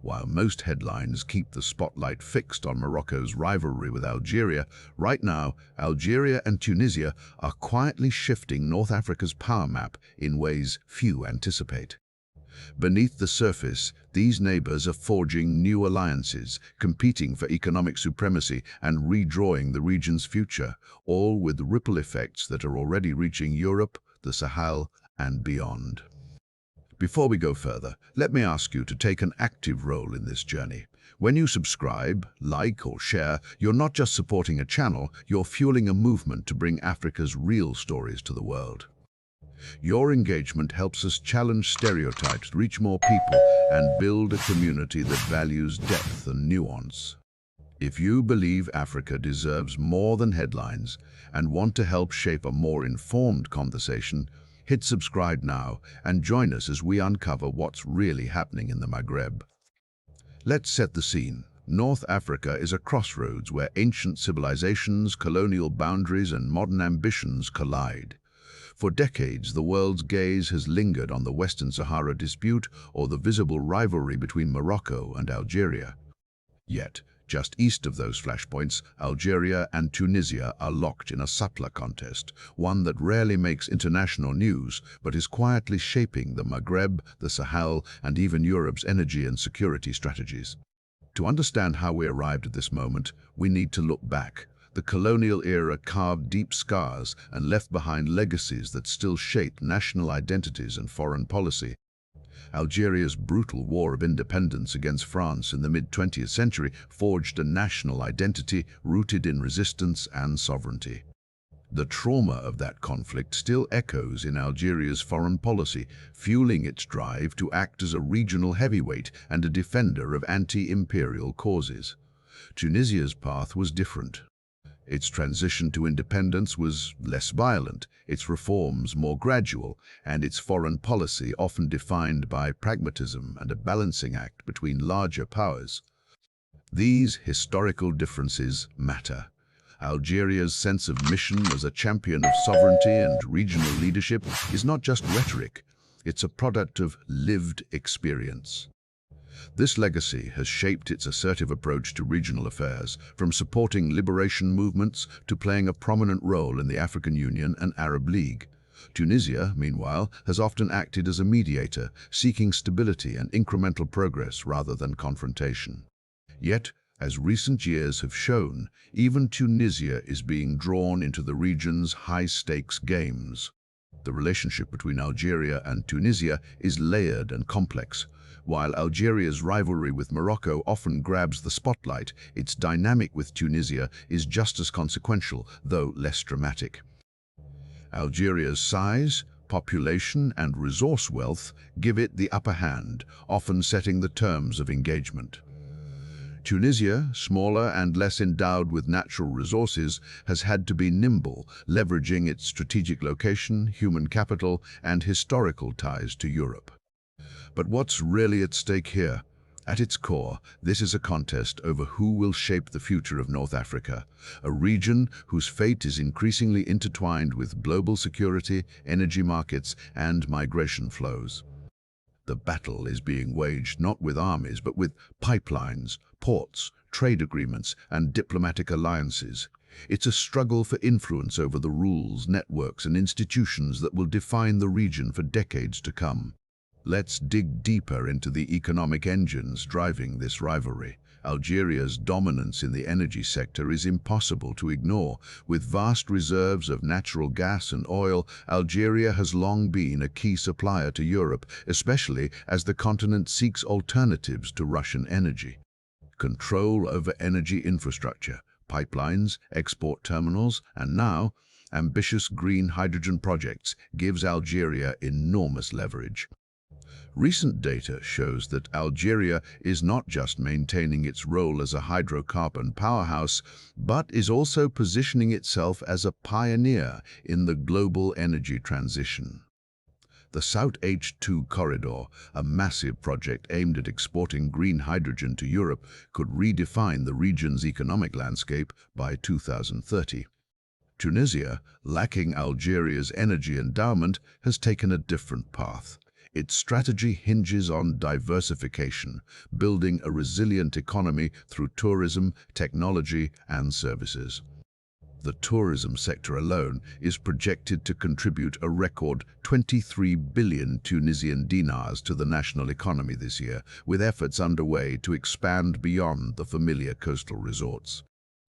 While most headlines keep the spotlight fixed on Morocco's rivalry with Algeria, right now, Algeria and Tunisia are quietly shifting North Africa's power map in ways few anticipate. Beneath the surface, these neighbors are forging new alliances, competing for economic supremacy and redrawing the region's future, all with ripple effects that are already reaching Europe, the Sahel, and beyond. Before we go further, let me ask you to take an active role in this journey. When you subscribe, like, or share, you're not just supporting a channel, you're fueling a movement to bring Africa's real stories to the world. Your engagement helps us challenge stereotypes, reach more people, and build a community that values depth and nuance. If you believe Africa deserves more than headlines and want to help shape a more informed conversation, hit subscribe now and join us as we uncover what's really happening in the Maghreb. Let's set the scene. North Africa is a crossroads where ancient civilizations, colonial boundaries, and modern ambitions collide. For decades, the world's gaze has lingered on the Western Sahara dispute or the visible rivalry between Morocco and Algeria. Yet, just east of those flashpoints, Algeria and Tunisia are locked in a subtler contest, one that rarely makes international news, but is quietly shaping the Maghreb, the Sahel, and even Europe's energy and security strategies. To understand how we arrived at this moment, we need to look back. The colonial era carved deep scars and left behind legacies that still shape national identities and foreign policy. Algeria's brutal war of independence against France in the mid-20th century forged a national identity rooted in resistance and sovereignty. The trauma of that conflict still echoes in Algeria's foreign policy, fueling its drive to act as a regional heavyweight and a defender of anti-imperial causes. Tunisia's path was different. Its transition to independence was less violent, its reforms more gradual, and its foreign policy often defined by pragmatism and a balancing act between larger powers. These historical differences matter. Algeria's sense of mission as a champion of sovereignty and regional leadership is not just rhetoric, it's a product of lived experience. This legacy has shaped its assertive approach to regional affairs, from supporting liberation movements to playing a prominent role in the African Union and Arab League. Tunisia, meanwhile, has often acted as a mediator, seeking stability and incremental progress rather than confrontation. Yet, as recent years have shown, even Tunisia is being drawn into the region's high-stakes games. The relationship between Algeria and Tunisia is layered and complex. While Algeria's rivalry with Morocco often grabs the spotlight, its dynamic with Tunisia is just as consequential, though less dramatic. Algeria's size, population, and resource wealth give it the upper hand, often setting the terms of engagement. Tunisia, smaller and less endowed with natural resources, has had to be nimble, leveraging its strategic location, human capital, and historical ties to Europe. But what's really at stake here? At its core, this is a contest over who will shape the future of North Africa, a region whose fate is increasingly intertwined with global security, energy markets, and migration flows. The battle is being waged not with armies, but with pipelines, ports, trade agreements, and diplomatic alliances. It's a struggle for influence over the rules, networks, and institutions that will define the region for decades to come. Let's dig deeper into the economic engines driving this rivalry. Algeria's dominance in the energy sector is impossible to ignore. With vast reserves of natural gas and oil, Algeria has long been a key supplier to Europe, especially as the continent seeks alternatives to Russian energy. Control over energy infrastructure, pipelines, export terminals, and now, ambitious green hydrogen projects gives Algeria enormous leverage. Recent data shows that Algeria is not just maintaining its role as a hydrocarbon powerhouse, but is also positioning itself as a pioneer in the global energy transition. The South H2 corridor, a massive project aimed at exporting green hydrogen to Europe, could redefine the region's economic landscape by 2030. Tunisia, lacking Algeria's energy endowment, has taken a different path. Its strategy hinges on diversification, building a resilient economy through tourism, technology, and services. The tourism sector alone is projected to contribute a record 23 billion Tunisian dinars to the national economy this year, with efforts underway to expand beyond the familiar coastal resorts.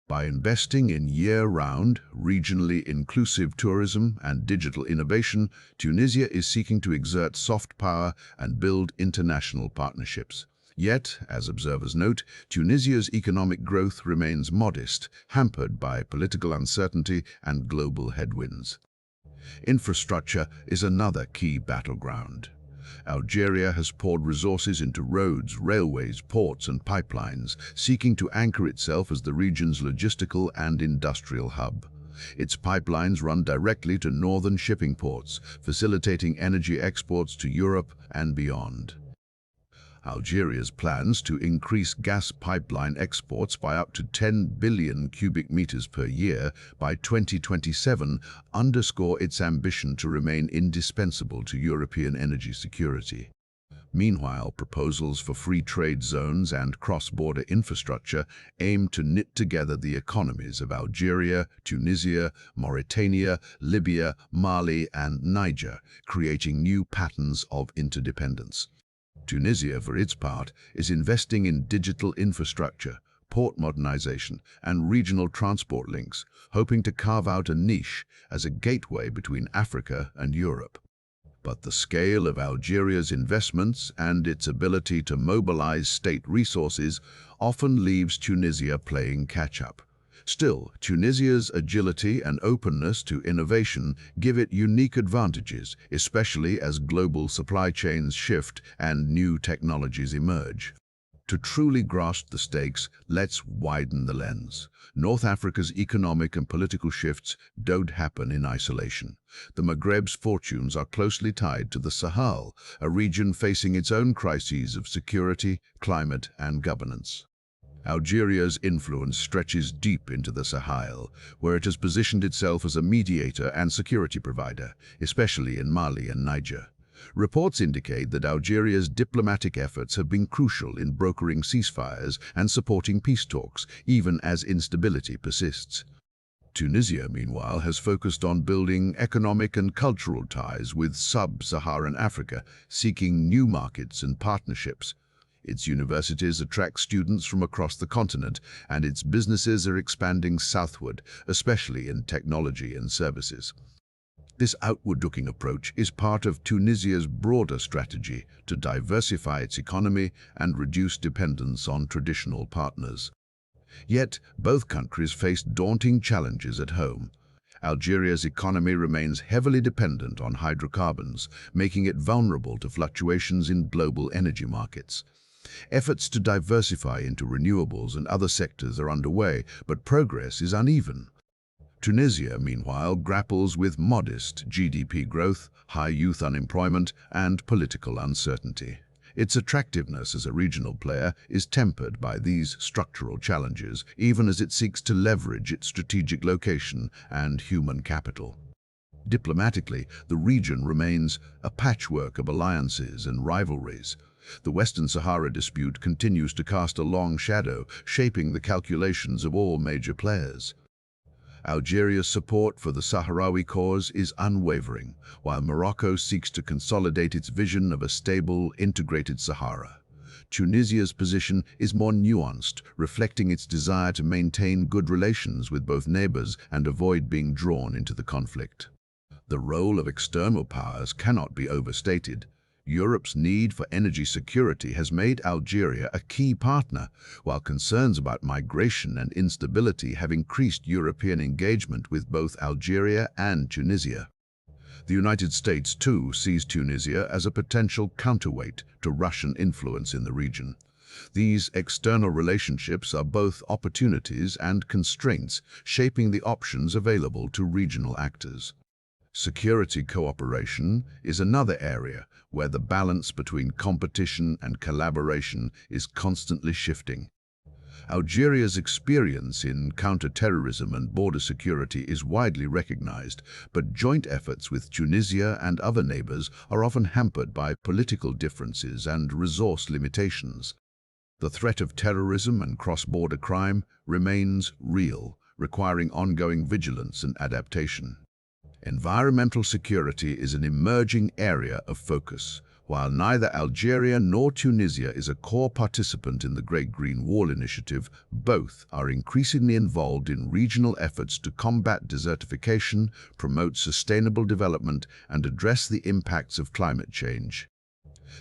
By investing in year-round, regionally inclusive tourism and digital innovation, Tunisia is seeking to exert soft power and build international partnerships. Yet, as observers note, Tunisia's economic growth remains modest, hampered by political uncertainty and global headwinds. Infrastructure is another key battleground. Algeria has poured resources into roads, railways, ports, and pipelines, seeking to anchor itself as the region's logistical and industrial hub. Its pipelines run directly to northern shipping ports, facilitating energy exports to Europe and beyond. Algeria's plans to increase gas pipeline exports by up to 10 billion cubic meters per year by 2027 underscore its ambition to remain indispensable to European energy security. Meanwhile, proposals for free trade zones and cross-border infrastructure aim to knit together the economies of Algeria, Tunisia, Mauritania, Libya, Mali, and Niger, creating new patterns of interdependence. Tunisia, for its part, is investing in digital infrastructure, port modernization, and regional transport links, hoping to carve out a niche as a gateway between Africa and Europe. But the scale of Algeria's investments and its ability to mobilize state resources often leaves Tunisia playing catch-up. Still, Tunisia's agility and openness to innovation give it unique advantages, especially as global supply chains shift and new technologies emerge. To truly grasp the stakes, let's widen the lens. North Africa's economic and political shifts don't happen in isolation. The Maghreb's fortunes are closely tied to the Sahel, a region facing its own crises of security, climate, and governance. Algeria's influence stretches deep into the Sahel, where it has positioned itself as a mediator and security provider, especially in Mali and Niger. Reports indicate that Algeria's diplomatic efforts have been crucial in brokering ceasefires and supporting peace talks, even as instability persists. Tunisia, meanwhile, has focused on building economic and cultural ties with sub-Saharan Africa, seeking new markets and partnerships. Its universities attract students from across the continent, and its businesses are expanding southward, especially in technology and services. This outward-looking approach is part of Tunisia's broader strategy to diversify its economy and reduce dependence on traditional partners. Yet, both countries face daunting challenges at home. Algeria's economy remains heavily dependent on hydrocarbons, making it vulnerable to fluctuations in global energy markets. Efforts to diversify into renewables and other sectors are underway, but progress is uneven. Tunisia, meanwhile, grapples with modest GDP growth, high youth unemployment, and political uncertainty. Its attractiveness as a regional player is tempered by these structural challenges, even as it seeks to leverage its strategic location and human capital. Diplomatically, the region remains a patchwork of alliances and rivalries. The Western Sahara dispute continues to cast a long shadow, shaping the calculations of all major players. Algeria's support for the Sahrawi cause is unwavering, while Morocco seeks to consolidate its vision of a stable, integrated Sahara. Tunisia's position is more nuanced, reflecting its desire to maintain good relations with both neighbors and avoid being drawn into the conflict. The role of external powers cannot be overstated. Europe's need for energy security has made Algeria a key partner, while concerns about migration and instability have increased European engagement with both Algeria and Tunisia. The United States, too, sees Tunisia as a potential counterweight to Russian influence in the region. These external relationships are both opportunities and constraints, shaping the options available to regional actors. Security cooperation is another area where the balance between competition and collaboration is constantly shifting. Algeria's experience in counter-terrorism and border security is widely recognized, but joint efforts with Tunisia and other neighbors are often hampered by political differences and resource limitations. The threat of terrorism and cross-border crime remains real, requiring ongoing vigilance and adaptation. Environmental security is an emerging area of focus. While neither Algeria nor Tunisia is a core participant in the Great Green Wall Initiative, both are increasingly involved in regional efforts to combat desertification, promote sustainable development, and address the impacts of climate change.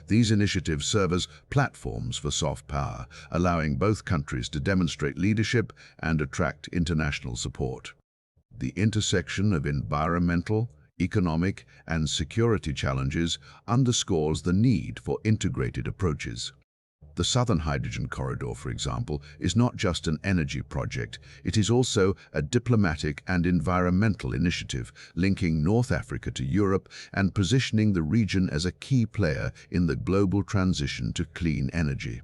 These initiatives serve as platforms for soft power, allowing both countries to demonstrate leadership and attract international support. The intersection of environmental, economic, and security challenges underscores the need for integrated approaches. The Southern Hydrogen Corridor, for example, is not just an energy project, it is also a diplomatic and environmental initiative linking North Africa to Europe and positioning the region as a key player in the global transition to clean energy.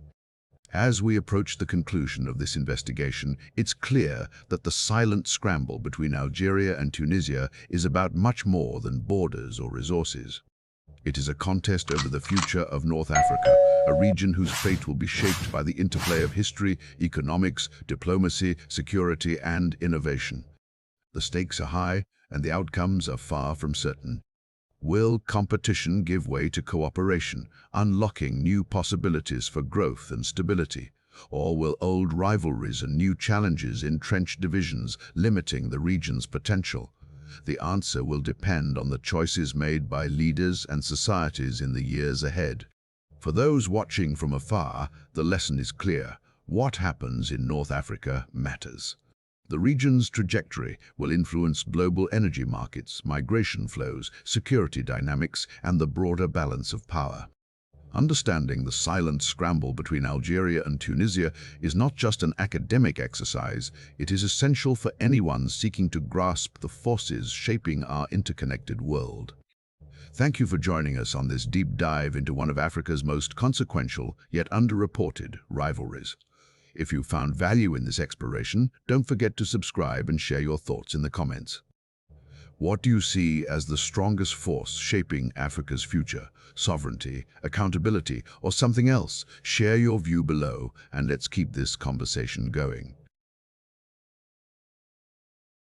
As we approach the conclusion of this investigation, it's clear that the silent scramble between Algeria and Tunisia is about much more than borders or resources. It is a contest over the future of North Africa, a region whose fate will be shaped by the interplay of history, economics, diplomacy, security, and innovation. The stakes are high, and the outcomes are far from certain. Will competition give way to cooperation, unlocking new possibilities for growth and stability? Or will old rivalries and new challenges entrench divisions, limiting the region's potential? The answer will depend on the choices made by leaders and societies in the years ahead. For those watching from afar, the lesson is clear. What happens in North Africa matters. The region's trajectory will influence global energy markets, migration flows, security dynamics, and the broader balance of power. Understanding the silent scramble between Algeria and Tunisia is not just an academic exercise, it is essential for anyone seeking to grasp the forces shaping our interconnected world. Thank you for joining us on this deep dive into one of Africa's most consequential yet underreported rivalries. If you found value in this exploration, don't forget to subscribe and share your thoughts in the comments. What do you see as the strongest force shaping Africa's future? Sovereignty, accountability, or something else? Share your view below, and let's keep this conversation going.